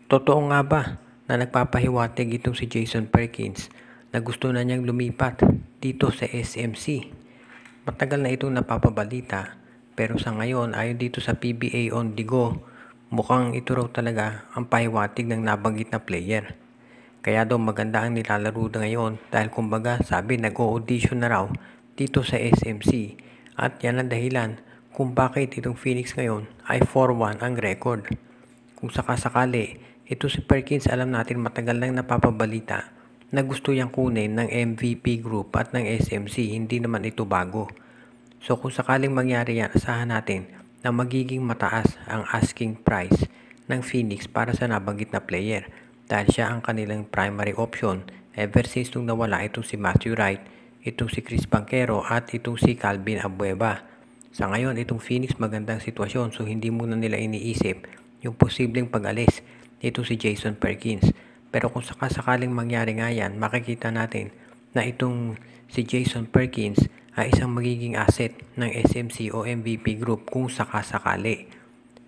Totoo nga ba na nagpapahiwatig itong si Jason Perkins na gusto na niyang lumipat dito sa SMC? Matagal na itong napapabalita pero sa ngayon ayon dito sa PBA on the go, mukhang ito raw talaga ang pahiwatig ng nabanggit na player. Kaya daw maganda ang nilalaro ngayon dahil kumbaga sabi nag-o-audition na raw dito sa SMC at yan ang dahilan kung bakit itong Phoenix ngayon ay 4-1 ang record. Kung sakasakali, ito si Perkins alam natin matagal nang napapabalita na gusto niyang kunin ng MVP Group at ng SMC, hindi naman ito bago. So kung sakaling mangyari yan, asahan natin na magiging mataas ang asking price ng Phoenix para sa nabanggit na player dahil siya ang kanilang primary option ever since nung nawala itong si Matthew Wright, itong si Chris Banchero at itong si Calvin Abueva. Sa ngayon, itong Phoenix magandang sitwasyon so hindi muna nila iniisip yung posibleng pag-alis nito si Jason Perkins. Pero kung sakasakaling mangyari nga yan, makikita natin na itong si Jason Perkins ay isang magiging asset ng SMC o MVP Group kung sakasakali.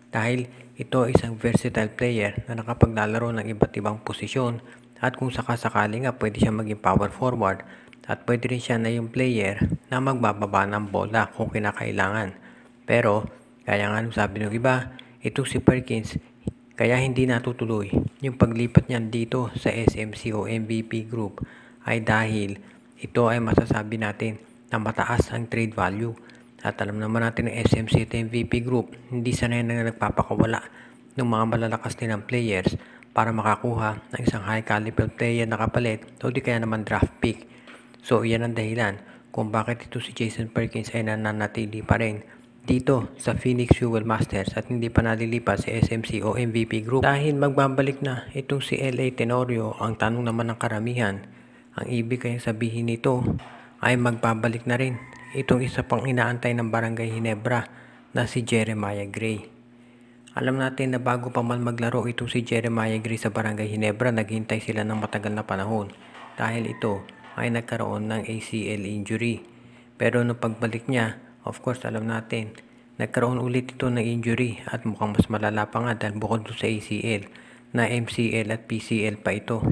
Dahil ito ay isang versatile player na nakapaglalaro ng iba't ibang posisyon at kung sakasakali nga pwede siya maging power forward at pwede rin siya na yung player na magbababa ng bola kung kinakailangan. Pero kaya nga sabi ng iba, itong si Perkins kaya hindi natutuloy yung paglipat niyan dito sa SMC o MVP Group ay dahil ito ay masasabi natin na mataas ang trade value. At alam naman natin ng SMC at MVP Group, hindi sanay na nagpapakawala ng mga malalakas nilang players para makakuha ng isang high caliber player na kapalit o di kaya naman draft pick. So yan ang dahilan kung bakit ito si Jason Perkins ay nananatili pa rin dito sa Phoenix Fuel Masters at hindi pa nalilipat sa SMC o MVP Group. Dahil magbabalik na itong si LA Tenorio, ang tanong naman ng karamihan, ang ibig kayang sabihin nito ay magbabalik na rin itong isa pang inaantay ng Barangay Ginebra na si Jeremiah Gray. Alam natin na bago pa man maglaro itong si Jeremiah Gray sa Barangay Ginebra, naghintay sila ng matagal na panahon dahil ito ay nagkaroon ng ACL injury. Pero nung pagbalik niya, of course alam natin, nagkaroon ulit ito ng injury at mukhang mas malala pa nga dahil bukod sa ACL na MCL at PCL pa ito.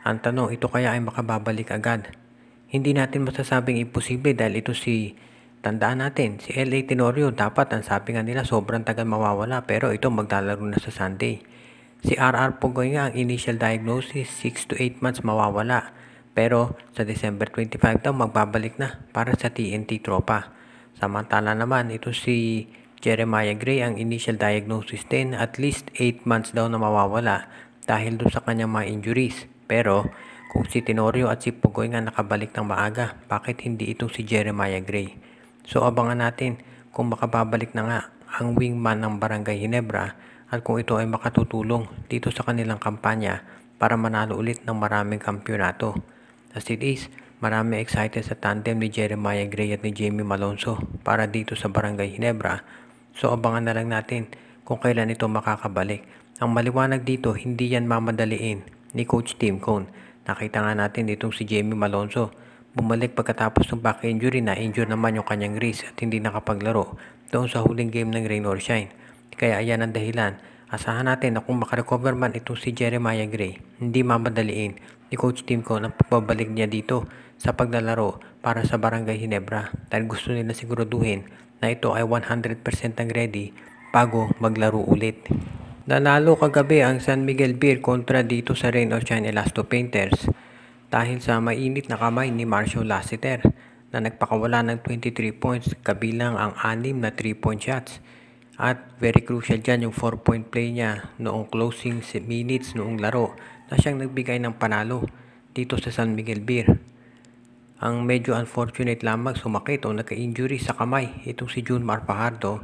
Ang tanong, ito kaya ay makababalik agad? Hindi natin masasabing imposible dahil ito tandaan natin, si LA Tenorio dapat ang sabi nga nila sobrang tagal mawawala pero ito maglalaro na sa Sunday. Si RR Pugoy nga ang initial diagnosis 6 to 8 months mawawala pero sa December 25 daw magbabalik na para sa TNT Tropa. Samantala naman ito si Jeremiah Gray ang initial diagnosis din at least 8 months daw na mawawala dahil doon sa kanyang mga injuries. Pero kung si Tenorio at si Pugoy nga nakabalik ng maaga, bakit hindi itong si Jeremiah Gray? So abangan natin kung makababalik na nga ang wingman ng Barangay Ginebra at kung ito ay makatutulong dito sa kanilang kampanya para manalo ulit ng maraming kampyonato. As it is, marami excited sa tandem ni Jeremiah Gray at ni Jamie Malonzo para dito sa Barangay Ginebra. So abangan na lang natin kung kailan ito makakabalik. Ang maliwanag dito, hindi yan mamadaliin ni Coach Tim Cone. Nakita nga natin itong si Jamie Malonzo. Bumalik pagkatapos ng back injury na injure naman yung kanyang wrist at hindi nakapaglaro doon sa huling game ng Rain or Shine. Kaya ayan ang dahilan. Asahan natin na kung makarecover man itong si Jeremiah Gray, hindi mamadaliin ni Coach Tim Cone ang pagbabalik niya dito sa paglalaro para sa Barangay Ginebra dahil gusto nila siguraduhin na ito ay 100% ang ready bago maglaro ulit. Nanalo kagabi ang San Miguel Beer kontra dito sa Rain or Shine Elasto Painters dahil sa mainit na kamay ni Marcio Lassiter na nagpakawala ng 23 points kabilang ang 6 na 3-point shots. At very crucial dyan yung 4-point play niya noong closing minutes noong laro na siyang nagbigay ng panalo dito sa San Miguel Beer. Ang medyo unfortunate lamang sumakit o nagka-injury sa kamay itong si Junmar Fajardo.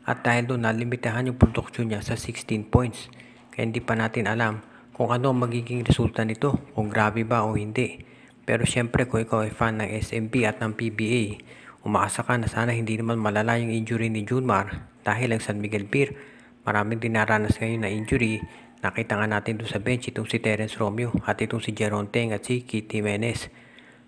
At dahil doon nalimitahan yung produksyon niya sa 16 points. Kaya hindi pa natin alam kung ano magiging resulta nito, kung grabe ba o hindi. Pero syempre kung ikaw ay fan ng SMB at ng PBA, umaasa ka na sana hindi naman malala yung injury ni Junmar dahil ang San Miguel Beer, maraming dinaranas ngayon na injury. Nakita nga natin doon sa bench itong si Terence Romeo at itong si Jeron Teng at si Kitty Menes.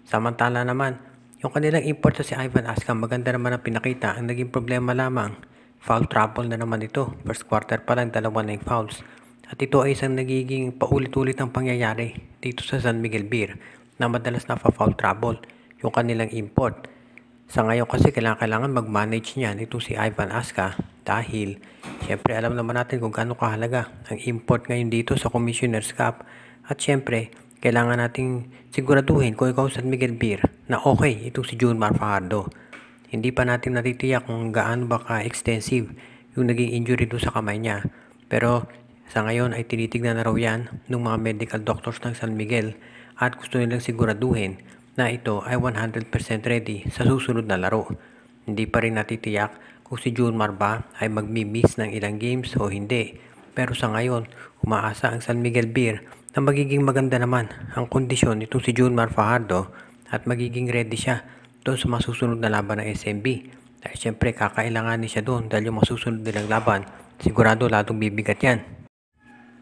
Samantala naman, yung kanilang import si Ivan Ascam, maganda naman ang pinakita. Ang naging problema lamang, foul trouble na naman ito. First quarter pa lang, 2 na yung fouls. At ito ay isang nagiging paulit-ulit ang pangyayari dito sa San Miguel Beer na madalas na foul trouble yung kanilang import. Sa ngayon kasi kailangan mag-manage niyan itong si Ivan Aska dahil syempre alam naman natin kung gaano kahalaga ang import ngayon dito sa Commissioner's Cup. At syempre kailangan nating siguraduhin kung ikaw San Miguel Beer na okay itong si Junmar Fajardo. Hindi pa natin natitiyak kung gaano ba ka-extensive yung naging injury doon sa kamay niya. Pero sa ngayon ay tinitignan na raw yan ng mga medical doctors ng San Miguel at gusto nilang siguraduhin na ito ay 100% ready sa susunod na laro. Hindi pa rin natitiyak kung si Junmar ba ay magmi-miss ng ilang games o hindi. Pero sa ngayon, umaasa ang San Miguel Beer na magiging maganda naman ang kondisyon nitong si Junmar Fajardo at magiging ready siya doon sa masusunod na laban ng SMB. Dahil syempre kakailanganin siya doon dahil yung masusunod nilang laban, sigurado ladong bibigat yan.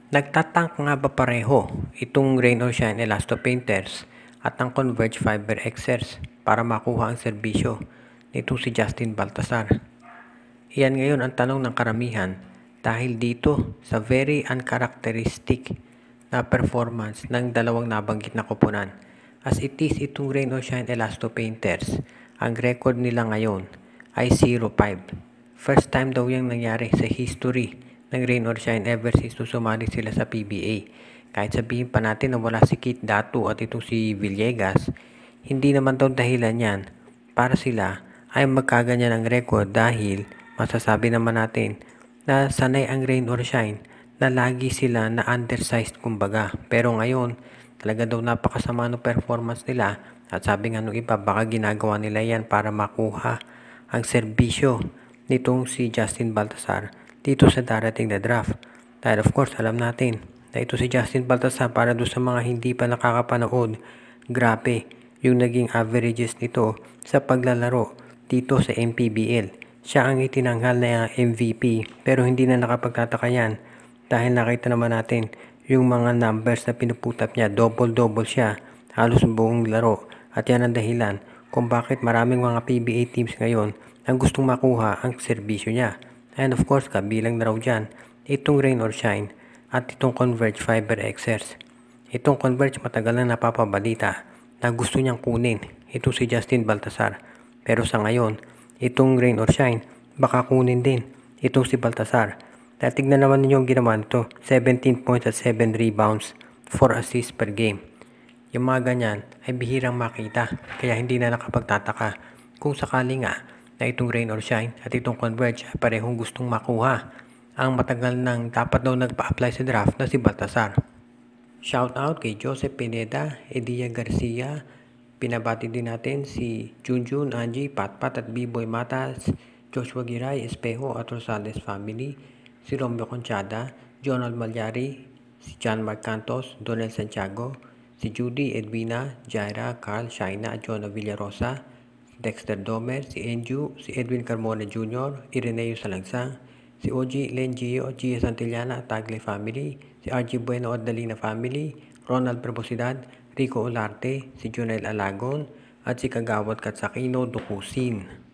Nagtatank nga ba pareho itong Rain or Shine Elasto Painters at ang Converge Fiber Xers para makuha ang serbisyo nitong si Justin Baltasar? Iyan ngayon ang tanong ng karamihan dahil dito sa very uncharacteristic na performance ng dalawang nabanggit na koponan. As it is itong Rain or Shine Elasto Painters, ang record nila ngayon ay 0-5. First time daw yung nangyari sa history ng Rain or Shine ever since sumali sila sa PBA. Kahit sabihin pa natin na wala si Kit Datu at itong si Villegas, hindi naman daw dahilan yan para sila ay magkaganyan ang record dahil masasabi naman natin na sanay ang Rain or Shine na lagi sila na undersized kumbaga. Pero ngayon, talaga daw napakasama ng performance nila at sabi nga nung iba baka ginagawa nila yan para makuha ang serbisyo nitong si Justin Baltasar dito sa darating na draft. Dahil of course alam natin na ito si Justin Baltasar para doon sa mga hindi pa nakakapanood, grabe yung naging averages nito sa paglalaro dito sa MPBL. Siya ang itinanghal na MVP pero hindi na nakapagtataka yan dahil nakita naman natin yung mga numbers na pinuputap niya, double-double siya halos buong laro. At yan ang dahilan kung bakit maraming mga PBA teams ngayon ang gustong makuha ang serbisyo niya. And of course, kabilang na raw dyan itong Rain or Shine at itong Converge Fiber Xers. Itong Converge matagal na napapabalita na gusto niyang kunin itong si Justin Baltasar. Pero sa ngayon, itong Rain or Shine baka kunin din itong si Baltasar. Dahil tignan naman ninyo yung ginawa nito, 17 points at 7 rebounds, 4 assists per game. Yung mga ganyan ay bihirang makita kaya hindi na nakapagtataka kung sakali nga na itong Rain or Shine at itong Converge ay parehong gustong makuha ang matagal nang dapat daw nagpa-apply sa draft na si Baltasar. Shout out kay Joseph Pineda, Edia Garcia, pinabati din natin si Junjun, Angie, Patpat at B-Boy Matas, Joshua Giray, Espejo at Rosales family, si Romeo Conchada, Jonald Malyari, si John Mark Cantos, Donel Santiago, si Judy, Edwina, Jaira, Carl, Shaina at Jonah Villarosa, Dexter Domer, si Enju, si Edwin Carmona Jr., Ireneo Salangsang, si OG Len Gio, Gia Santillana at Tagle family, si RG Bueno at Dalina family, Ronald Perbosidad, Rico Olarte, si Jonel Alagon, at si Kagawad Katsakino Dukusin.